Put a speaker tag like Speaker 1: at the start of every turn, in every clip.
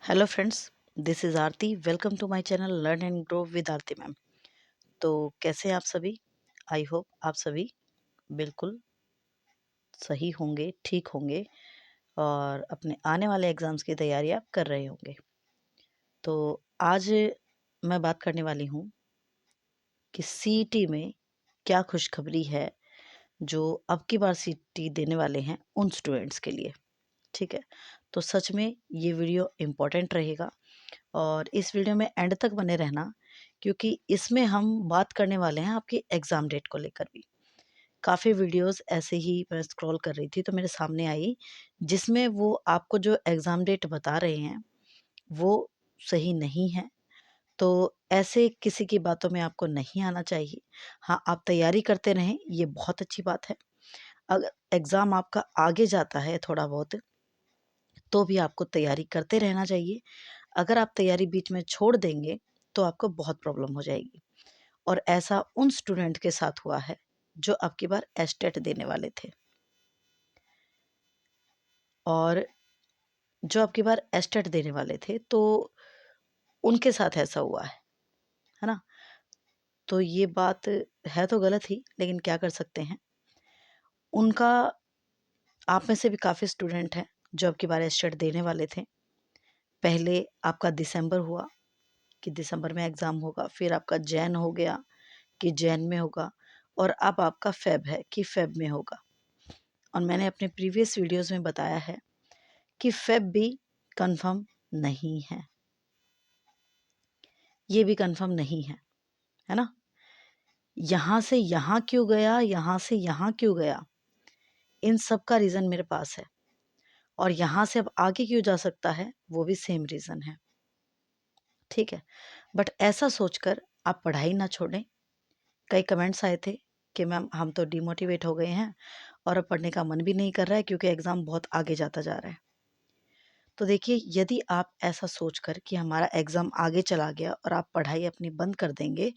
Speaker 1: Hello friends, this is Aarti. Welcome to my channel learn and grow with Aarti ma'am. तो कैसे हैं आप सभी? आई होप आप सभी बिल्कुल सही होंगे, ठीक होंगे और अपने आने वाले एग्ज़ाम्स की तैयारी आप कर रहे होंगे। तो आज मैं बात करने वाली हूँ कि सीईटी में क्या खुशखबरी है जो अब की बार सीईटी देने वाले हैं उन स्टूडेंट्स के लिए। ठीक है? तो सच में ये वीडियो इम्पोर्टेंट रहेगा और इस वीडियो में एंड तक बने रहना, क्योंकि इसमें हम बात करने वाले हैं आपकी एग्ज़ाम डेट को लेकर भी। काफ़ी वीडियोस ऐसे ही मैं स्क्रॉल कर रही थी तो मेरे सामने आई, जिसमें वो आपको जो एग्ज़ाम डेट बता रहे हैं वो सही नहीं है। तो ऐसे किसी की बातों में आपको नहीं आना चाहिए। हाँ, आप तैयारी करते रहें, ये बहुत अच्छी बात है। अगर एग्ज़ाम आपका आगे जाता है थोड़ा बहुत, तो भी आपको तैयारी करते रहना चाहिए। अगर आप तैयारी बीच में छोड़ देंगे तो आपको बहुत प्रॉब्लम हो जाएगी। और ऐसा उन स्टूडेंट के साथ हुआ है जो अब की बार एस्टेट देने वाले थे, और जो अब की बार एस्टेट देने वाले थे तो उनके साथ ऐसा हुआ है ना? तो ये बात है तो गलत ही, लेकिन क्या कर सकते हैं। उनका, आप में से भी काफ़ी स्टूडेंट हैं जो अब की बार एस्टेट देने वाले थे। पहले आपका दिसंबर हुआ कि दिसंबर में एग्ज़ाम होगा, फिर आपका जैन हो गया कि जैन में होगा, और अब आपका फ़ेब है कि फ़ेब में होगा। और मैंने अपने प्रीवियस वीडियोज़ में बताया है कि फ़ेब भी कन्फर्म नहीं है, ये भी कन्फर्म नहीं है ना? यहाँ से यहाँ क्यों गया, यहाँ से यहाँ क्यों गया, इन सब का रीज़न मेरे पास है। और यहाँ से अब आगे क्यों जा सकता है, वो भी सेम रीज़न है। ठीक है? बट ऐसा सोचकर आप पढ़ाई ना छोड़ें। कई कमेंट्स आए थे कि मैम हम तो डिमोटिवेट हो गए हैं और अब पढ़ने का मन भी नहीं कर रहा है क्योंकि एग्ज़ाम बहुत आगे जाता जा रहा है। तो देखिए, यदि आप ऐसा सोचकर कि हमारा एग्ज़ाम आगे चला गया और आप पढ़ाई अपनी बंद कर देंगे,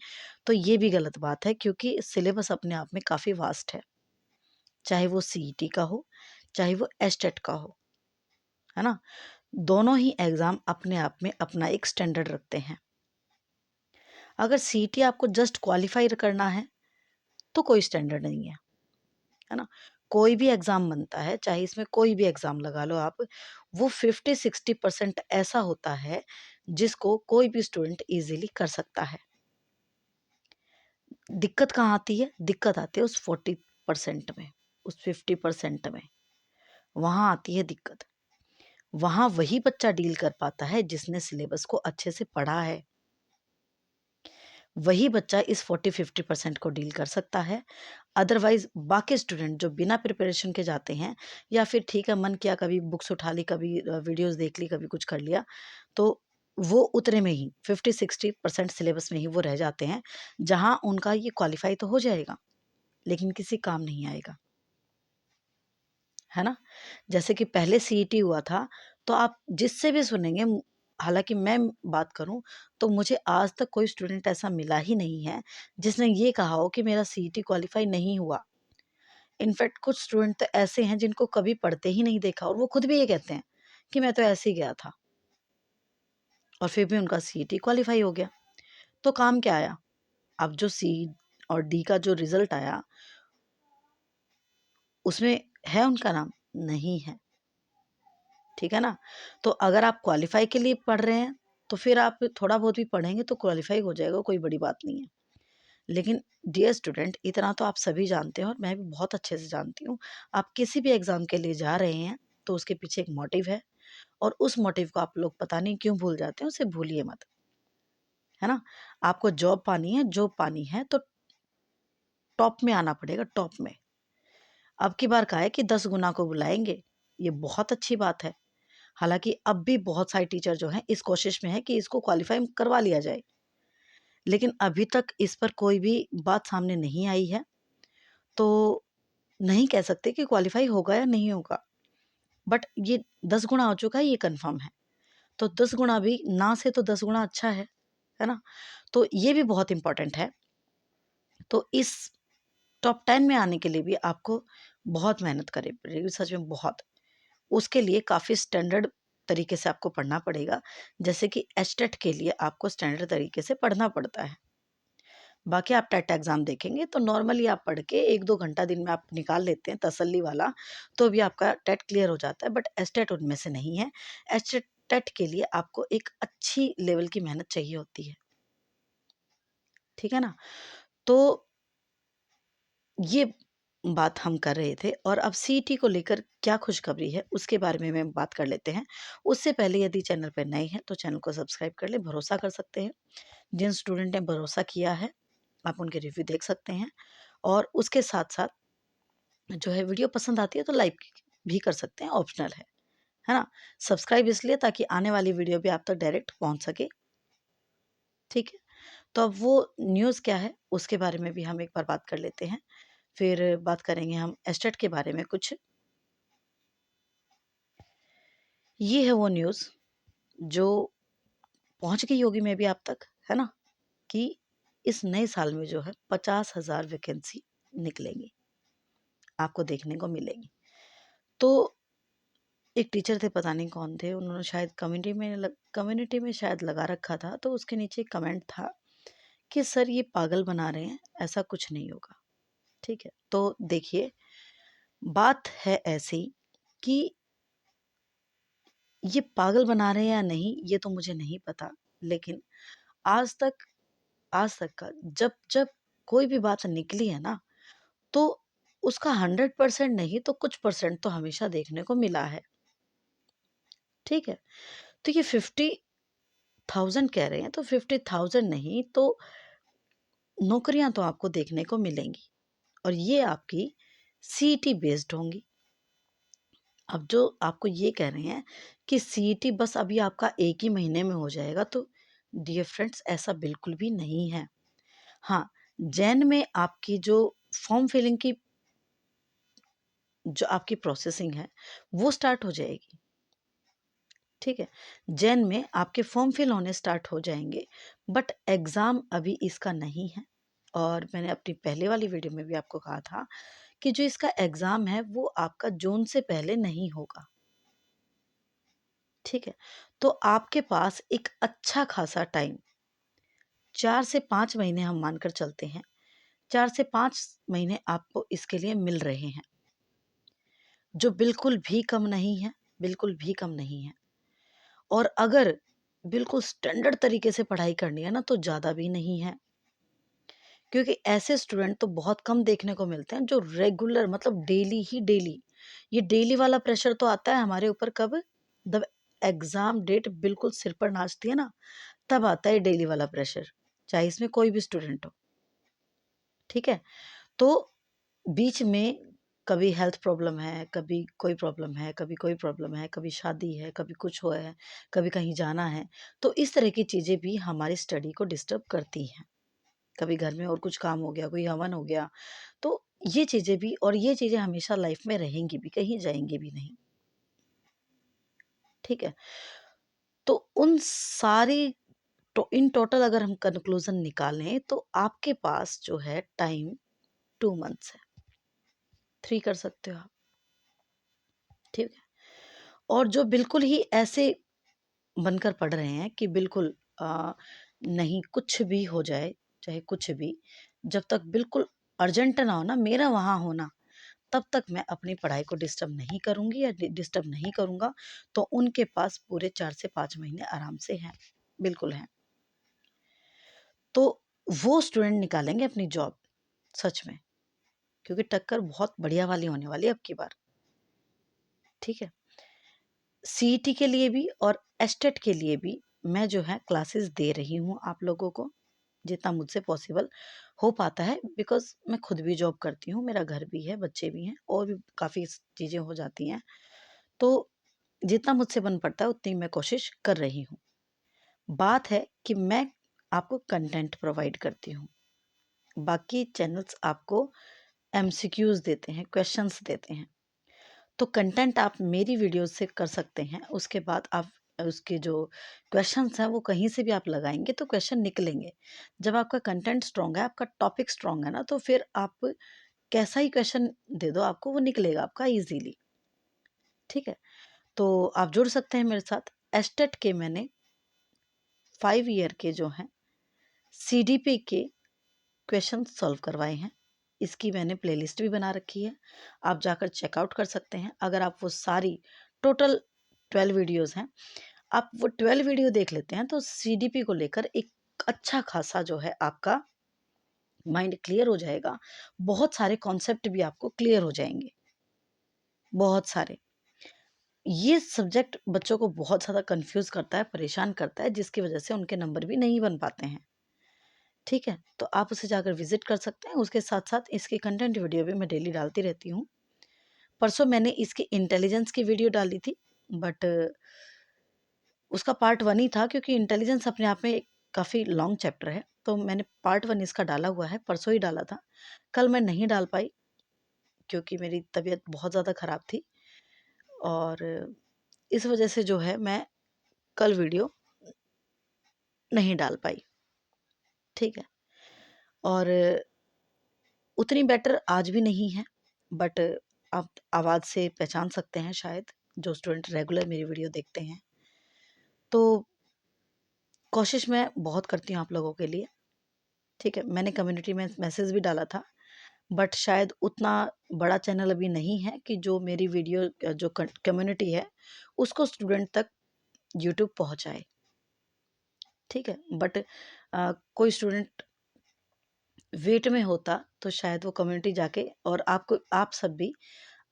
Speaker 1: तो ये भी गलत बात है, क्योंकि सिलेबस अपने आप में काफ़ी वास्ट है। चाहे वो सीईटी का हो, चाहे वो एस्टेट का हो, है ना? दोनों ही एग्ज़ाम अपने आप में अपना एक स्टैंडर्ड रखते हैं। अगर सीईटी आपको जस्ट क्वालीफाई करना है, तो कोई स्टैंडर्ड नहीं है ना? कोई भी एग्ज़ाम बनता है, चाहे इसमें कोई भी एग्ज़ाम लगा लो आप, वो 50-60% ऐसा होता है, जिसको कोई भी स्टूडेंट ईज़िली कर सकता है। दिक्कत कहाँ आती है? दिक्कत आती है उस 40% में, उस 50% में, वहाँ आती है दिक्कत। वहाँ वही बच्चा डील कर पाता है जिसने सिलेबस को अच्छे से पढ़ा है। वही बच्चा इस 40-50% को डील कर सकता है। अदरवाइज़ बाकी स्टूडेंट जो बिना प्रिपरेशन के जाते हैं, या फिर ठीक है मन किया कभी बुक्स उठा ली, कभी वीडियोज़ देख ली, कभी कुछ कर लिया, तो वो उतने में ही 50-60% सिलेबस में ही वो रह जाते हैं, जहाँ उनका ये क्वालीफाई तो हो जाएगा, लेकिन किसी काम नहीं आएगा, है ना? जैसे कि पहले सीईटी हुआ था, तो आप जिससे भी सुनेंगे, हालाँकि मैं बात करूँ तो मुझे आज तक कोई स्टूडेंट ऐसा मिला ही नहीं है, जिसने ये कहा हो कि मेरा सीईटी क्वालीफाई नहीं हुआ। इनफैक्ट कुछ स्टूडेंट तो ऐसे हैं जिनको कभी पढ़ते ही नहीं देखा, और वो खुद भी ये कहते हैं कि मैं तो ऐसे ही गया था, और फिर भी उनका सीईटी क्वालीफाई हो गया। तो काम क्या आया? अब जो सी और डी का जो रिज़ल्ट आया, उसमें है उनका नाम? नहीं है। ठीक है ना? तो अगर आप क्वालीफाई के लिए पढ़ रहे हैं, तो फिर आप थोड़ा बहुत भी पढ़ेंगे तो क्वालीफाई हो जाएगा, कोई बड़ी बात नहीं है। लेकिन डियर स्टूडेंट, इतना तो आप सभी जानते हो और मैं भी बहुत अच्छे से जानती हूँ, आप किसी भी एग्ज़ाम के लिए जा रहे हैं, तो उसके पीछे एक मोटिव है, और उस मोटिव को आप लोग पता नहीं क्यों भूल जाते हैं, उसे भूलिए मत, है ना? आपको जॉब पानी है, जॉब पानी है तो टॉप में आना पड़ेगा, टॉप में। अब की बार का है कि 10 गुना को बुलाएँगे, ये बहुत अच्छी बात है। हालाँकि अब भी बहुत सारे टीचर जो हैं इस कोशिश में हैं कि इसको क्वालीफाई करवा लिया जाए। लेकिन अभी तक इस पर कोई भी बात सामने नहीं आई है, तो नहीं कह सकते कि क्वालीफाई होगा या नहीं होगा। बट ये 10 गुना हो चुका है, ये कन्फर्म है। तो 10 गुना भी ना से तो 10 गुना अच्छा है ना? तो ये भी बहुत इम्पोर्टेंट है। तो इस टॉप 10 में आने के लिए भी आपको बहुत मेहनत करनी पड़ेगी, सच में बहुत। उसके लिए काफ़ी स्टैंडर्ड तरीके से आपको पढ़ना पड़ेगा, जैसे कि एचटेट के लिए आपको स्टैंडर्ड तरीके से पढ़ना पड़ता है। बाकी आप टेट एग्ज़ाम देखेंगे तो नॉर्मली आप पढ़ के 1-2 घंटा दिन में आप निकाल लेते हैं तसल्ली वाला, तो भी आपका टेट क्लियर हो जाता है, बट एचटेट उनमें से नहीं है। एचटेट टेट के लिए आपको एक अच्छी लेवल की मेहनत चाहिए होती है, ठीक है ना? तो ये बात हम कर रहे थे और अब सीईटी को लेकर क्या खुशखबरी है उसके बारे में हम बात कर लेते हैं। उससे पहले यदि चैनल पर नए हैं तो चैनल को सब्सक्राइब कर लें, भरोसा कर सकते हैं। जिन स्टूडेंट ने भरोसा किया है, आप उनके रिव्यू देख सकते हैं और उसके साथ-साथ जो है वीडियो पसंद आती है तो लाइक भी कर सकते हैं, ऑप्शनल है ना? सब्सक्राइब इसलिए ताकि आने वाली वीडियो भी आप तक डायरेक्ट पहुँच सके, ठीक है? तो अब वो न्यूज़ क्या है उसके बारे में भी हम एक बार बात कर लेते हैं। फिर बात करेंगे हम एस्टेट के बारे में कुछ। ये है वो न्यूज़ जो पहुँच गई होगी मे बी आप तक, है ना? कि इस नए साल में जो है 50,000 वैकेंसी निकलेंगी, आपको देखने को मिलेंगी। तो एक टीचर थे, पता नहीं कौन थे, उन्होंने शायद कम्युनिटी में शायद लगा रखा था, तो उसके नीचे एक कमेंट था कि सर ये पागल बना रहे हैं, ऐसा कुछ नहीं होगा, ठीक है? तो देखिए, बात है ऐसी कि ये पागल बना रहे हैं या नहीं, ये तो मुझे नहीं पता, लेकिन आज तक आज तक का जब जब कोई भी बात निकली है ना, तो उसका 100% नहीं तो कुछ परसेंट तो हमेशा देखने को मिला है, ठीक है? तो ये 50,000 कह रहे हैं, तो 50,000 नहीं तो नौकरियां तो आपको देखने को मिलेंगी और ये आपकी सीईटी बेस्ड होंगी। अब जो आपको ये कह रहे हैं कि सीईटी बस अभी आपका 1 ही महीने में हो जाएगा, तो डियर फ्रेंड्स ऐसा बिल्कुल भी नहीं है। हाँ, जैन में आपकी जो फॉर्म फिलिंग की जो आपकी प्रोसेसिंग है, वो स्टार्ट हो जाएगी, ठीक है? जैन में आपके फॉर्म फिल होने स्टार्ट हो जाएँगे, बट एग्ज़ाम अभी इसका नहीं है और मैंने अपनी पहले वाली वीडियो में भी आपको कहा था कि जो इसका एग्ज़ाम है, वो आपका जून से पहले नहीं होगा, ठीक है? तो आपके पास एक अच्छा खासा टाइम 4 से 5 महीने हम मानकर चलते हैं, 4 से 5 महीने आपको इसके लिए मिल रहे हैं, जो बिल्कुल भी कम नहीं है, बिल्कुल भी कम नहीं है। और अगर बिल्कुल स्टैंडर्ड तरीके से पढ़ाई करनी है ना, तो ज़्यादा भी नहीं है, क्योंकि ऐसे स्टूडेंट तो बहुत कम देखने को मिलते हैं जो रेगुलर मतलब डेली ही डेली, ये डेली वाला प्रेशर तो आता है हमारे ऊपर कब, जब एग्जाम डेट बिल्कुल सिर पर नाचती है ना, तब आता है डेली वाला प्रेशर, चाहे इसमें कोई भी स्टूडेंट हो, ठीक है? तो बीच में कभी हेल्थ प्रॉब्लम है, कभी कोई प्रॉब्लम है, कभी कोई प्रॉब्लम है, कभी शादी है, कभी कुछ हुआ है, कभी कहीं जाना है, तो इस तरह की चीज़ें भी हमारी स्टडी को डिस्टर्ब करती हैं। कभी घर में और कुछ काम हो गया, कोई हवन हो गया, तो ये चीज़ें भी, और ये चीज़ें हमेशा लाइफ में रहेंगी भी, कहीं जाएँगी भी नहीं, ठीक है? तो उन सारी इन टोटल अगर हम कंक्लूज़न निकालें तो आपके पास जो है टाइम 2 मंथ्स है, 3 कर सकते हो आप, ठीक है? और जो बिल्कुल ही ऐसे बनकर पढ़ रहे हैं कि बिल्कुल नहीं कुछ भी हो जाए, चाहे कुछ भी, जब तक बिल्कुल अर्जेंट ना हो ना मेरा वहाँ होना, तब तक मैं अपनी पढ़ाई को डिस्टर्ब नहीं करूँगी या डिस्टर्ब नहीं करूँगा, तो उनके पास पूरे 4 से 5 महीने आराम से हैं, बिल्कुल हैं। तो वो स्टूडेंट निकालेंगे अपनी जॉब, सच में, क्योंकि टक्कर बहुत बढ़िया वाली होने वाली है अब की बार, ठीक है? सीईटी के लिए भी और एस्टेट के लिए भी मैं जो है क्लासेस दे रही हूँ आप लोगों को, जितना मुझसे पॉसिबल हो पाता है, बिकॉज़ मैं खुद भी जॉब करती हूँ, मेरा घर भी है, बच्चे भी हैं और भी काफ़ी चीज़ें हो जाती हैं। तो जितना मुझसे बन पड़ता है उतनी मैं कोशिश कर रही हूँ। बात है कि मैं आपको कंटेंट प्रोवाइड करती हूँ, बाकी चैनल्स आपको एमसीक्यूज़ देते हैं, क्वेश्चंस देते हैं। तो कंटेंट आप मेरी वीडियोज़ से कर सकते हैं, उसके बाद आप उसके जो क्वेश्चंस हैं वो कहीं से भी आप लगाएँगे तो क्वेश्चन निकलेंगे। जब आपका कंटेंट स्ट्रॉन्ग है, आपका टॉपिक स्ट्रॉन्ग है ना, तो फिर आप कैसा ही क्वेश्चन दे दो आपको वो निकलेगा आपका ईज़िली, ठीक है? तो आप जुड़ सकते हैं मेरे साथ। एस्टेट के मैंने 5 ईयर के जो हैं सीडीपी के क्वेश्चन सॉल्व करवाए हैं। इसकी मैंने प्लेलिस्ट भी बना रखी है, आप जाकर चेकआउट कर सकते हैं। अगर आप वो सारी टोटल 12 वीडियोस हैं, आप वो 12 वीडियो देख लेते हैं तो सीडीपी को लेकर एक अच्छा खासा जो है आपका माइंड क्लियर हो जाएगा। बहुत सारे कॉन्सेप्ट भी आपको क्लियर हो जाएंगे, बहुत सारे। ये सब्जेक्ट बच्चों को बहुत ज़्यादा कंफ्यूज करता है, परेशान करता है, जिसकी वजह से उनके नंबर भी नहीं बन पाते हैं। ठीक है, तो आप उसे जाकर विजिट कर सकते हैं। उसके साथ साथ इसकी कंटेंट वीडियो भी मैं डेली डालती रहती हूँ। परसों मैंने इसकी इंटेलिजेंस की वीडियो डाली थी, बट उसका पार्ट 1 ही था, क्योंकि इंटेलिजेंस अपने आप में काफ़ी लॉन्ग चैप्टर है। तो मैंने पार्ट 1 इसका डाला हुआ है, परसों ही डाला था। कल मैं नहीं डाल पाई क्योंकि मेरी तबीयत बहुत ज़्यादा ख़राब थी, और इस वजह से जो है मैं कल वीडियो नहीं डाल पाई। ठीक है, और उतनी बेटर आज भी नहीं है, बट आप आवाज़ से पहचान सकते हैं शायद, जो स्टूडेंट रेगुलर मेरी वीडियो देखते हैं। तो कोशिश मैं बहुत करती हूँ आप लोगों के लिए। ठीक है, मैंने कम्युनिटी में मैसेज भी डाला था, बट शायद उतना बड़ा चैनल अभी नहीं है कि जो मेरी वीडियो जो कम्युनिटी है उसको स्टूडेंट तक यूट्यूब पहुँचाए। ठीक है, बट कोई स्टूडेंट वेट में होता तो शायद वो कम्युनिटी जाके, और आपको आप सब भी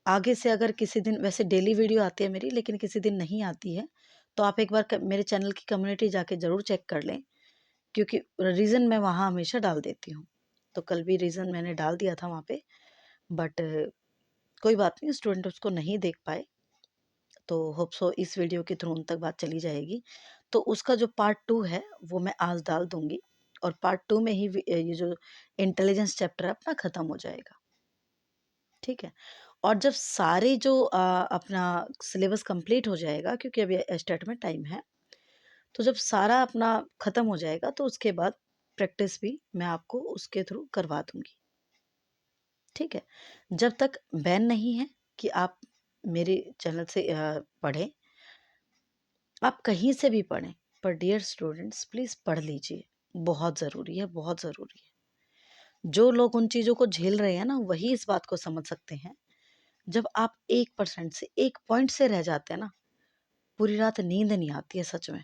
Speaker 1: आगे से, अगर किसी दिन, वैसे डेली वीडियो आती है मेरी, लेकिन किसी दिन नहीं आती है, तो आप एक बार मेरे चैनल की कम्युनिटी जाके ज़रूर चेक कर लें, क्योंकि रीज़न मैं वहाँ हमेशा डाल देती हूँ। तो कल भी रीज़न मैंने डाल दिया था वहाँ पे, बट कोई बात नहीं, स्टूडेंट उसको नहीं देख पाए, तो होप सो इस वीडियो के थ्रू उन तक बात चली जाएगी। तो उसका जो पार्ट 2 है वो मैं आज डाल दूँगी, और पार्ट 2 में ही ये जो इंटेलिजेंस चैप्टर है अपना ख़त्म हो जाएगा। ठीक है, और जब सारे जो अपना सिलेबस कंप्लीट हो जाएगा, क्योंकि अभी स्टेट में टाइम है, तो जब सारा अपना ख़त्म हो जाएगा तो उसके बाद प्रैक्टिस भी मैं आपको उसके थ्रू करवा दूँगी। ठीक है, जब तक बैन नहीं है कि आप मेरे चैनल से पढ़ें, आप कहीं से भी पढ़ें, पर डियर स्टूडेंट्स प्लीज़ पढ़ लीजिए, बहुत ज़रूरी है, बहुत ज़रूरी है। जो लोग उन चीज़ों को झेल रहे हैं ना, वही इस बात को समझ सकते हैं। जब आप 1% से 1 पॉइंट से रह जाते हैं ना, पूरी रात नींद नहीं आती है सच में,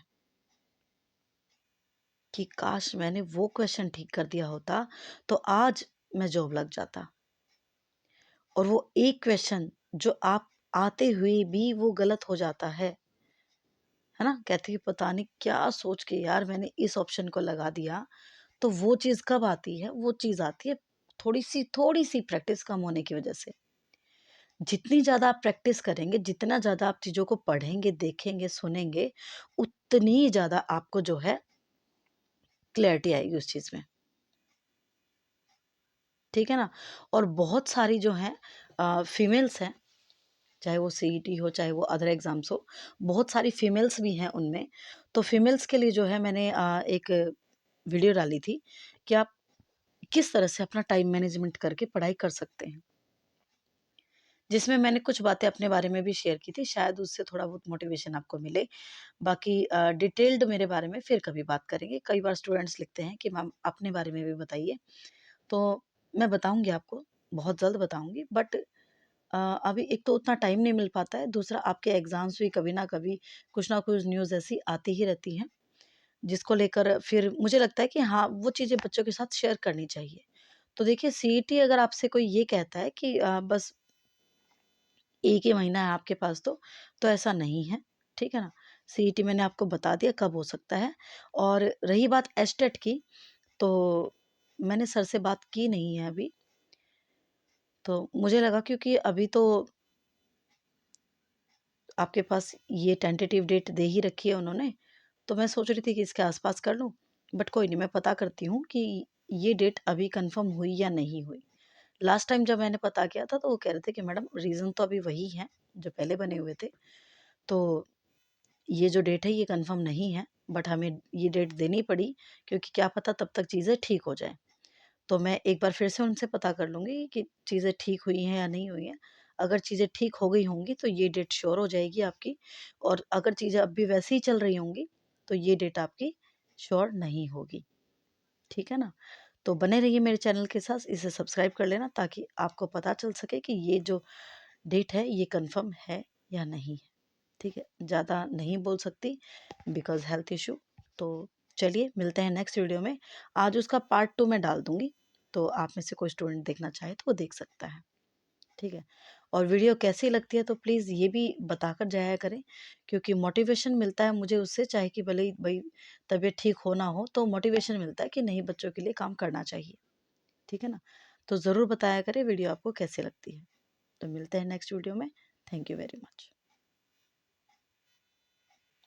Speaker 1: कि काश मैंने वो क्वेश्चन ठीक कर दिया होता, तो आज मैं जॉब लग जाता। और वो एक क्वेश्चन जो आप आते हुए भी वो गलत हो जाता है ना? कहते हैं पता नहीं क्या सोच के यार मैंने इस ऑप्शन को लगा दिया, तो वो चीज़ कब आती है? वो चीज़ आती है थोड़ी-सी प्रैक्टिस कम होने की वजह से। जितनी ज़्यादा आप प्रैक्टिस करेंगे, जितना ज़्यादा आप चीज़ों को पढ़ेंगे, देखेंगे, सुनेंगे, उतनी ज़्यादा आपको जो है क्लैरिटी आएगी उस चीज़ में। ठीक है ना? और बहुत सारी जो हैं फीमेल्स हैं, चाहे वो सीईटी हो, चाहे वो अदर एग्ज़ाम्स हो, बहुत सारी फीमेल्स भी हैं उनमें। तो फीमेल्स के लिए जो है मैंने एक वीडियो डाली थी कि आप किस तरह से अपना टाइम मैनेजमेंट करके पढ़ाई कर सकते हैं। जिसमें मैंने कुछ बातें अपने बारे में भी शेयर की थी, शायद उससे थोड़ा बहुत मोटिवेशन आपको मिले। बाकी डिटेल्ड मेरे बारे में फिर कभी बात करेंगे। कई बार स्टूडेंट्स लिखते हैं कि मैम अपने बारे में भी बताइए, तो मैं बताऊँगी आपको, बहुत जल्द बताऊँगी, बट अभी एक तो उतना टाइम नहीं मिल पाता है, दूसरा आपके एग्ज़ाम्स भी कभी न कभी कुछ न कुछ न्यूज़ ऐसी आती ही रहती हैं, जिसको लेकर फिर मुझे लगता है कि हाँ, वो चीज़ें बच्चों के साथ शेयर करनी चाहिए। तो देखिए, सीईटी अगर आपसे कोई ये कहता है कि बस 1 ही महीना है आपके पास, तो ऐसा नहीं है, ठीक है ना? सीईटी मैंने आपको बता दिया कब हो सकता है। और रही बात एस्टेट की, तो मैंने सर से बात की नहीं है अभी, तो मुझे लगा क्योंकि अभी तो आपके पास ये टेंटेटिव डेट दे ही रखी है उन्होंने, तो मैं सोच रही थी कि इसके आस-पास कर लूँ, बट कोई नहीं, मैं पता करती हूँ कि ये डेट अभी कन्फर्म हुई या नहीं हुई। लास्ट टाइम जब मैंने पता किया था, तो वो कह रहे थे कि मैडम रीज़न तो अभी वही है, जो पहले बने हुए थे, तो ये जो डेट है ये कन्फर्म नहीं है, बट हमें ये डेट देनी पड़ी, क्योंकि क्या पता तब तक चीज़ें ठीक हो जाएँ। तो मैं एक बार फिर से उनसे पता कर लूँगी कि चीज़ें ठीक हुई हैं या नहीं हुई हैं। अगर चीज़ें ठीक हो गई होंगी तो ये डेट श्योर हो जाएगी आपकी, और अगर चीज़ें अब भी वैसे ही चल रही होंगी तो ये डेट आपकी श्योर नहीं होगी। ठीक है ना? तो बने रहिए मेरे चैनल के साथ, इसे सब्सक्राइब कर लेना ताकि आपको पता चल सके कि ये जो डेट है ये कंफर्म है या नहीं है। ठीक है, ज़्यादा नहीं बोल सकती बिकॉज हेल्थ इशू। तो चलिए मिलते हैं नेक्स्ट वीडियो में। आज उसका पार्ट 2 मैं डाल दूंगी, तो आप में से कोई स्टूडेंट देखना चाहे तो वो देख सकता है। ठीक है, और वीडियो कैसी लगती है तो प्लीज़ ये भी बताकर जाया करें, क्योंकि मोटिवेशन मिलता है मुझे उससे, चाहे कि भले ही भाई तबीयत ठीक हो ना हो, तो मोटिवेशन मिलता है कि नहीं, बच्चों के लिए काम करना चाहिए। ठीक है ना? तो ज़रूर बताया करें वीडियो आपको कैसी लगती है। तो मिलते हैं नेक्स्ट वीडियो में। Thank you very much.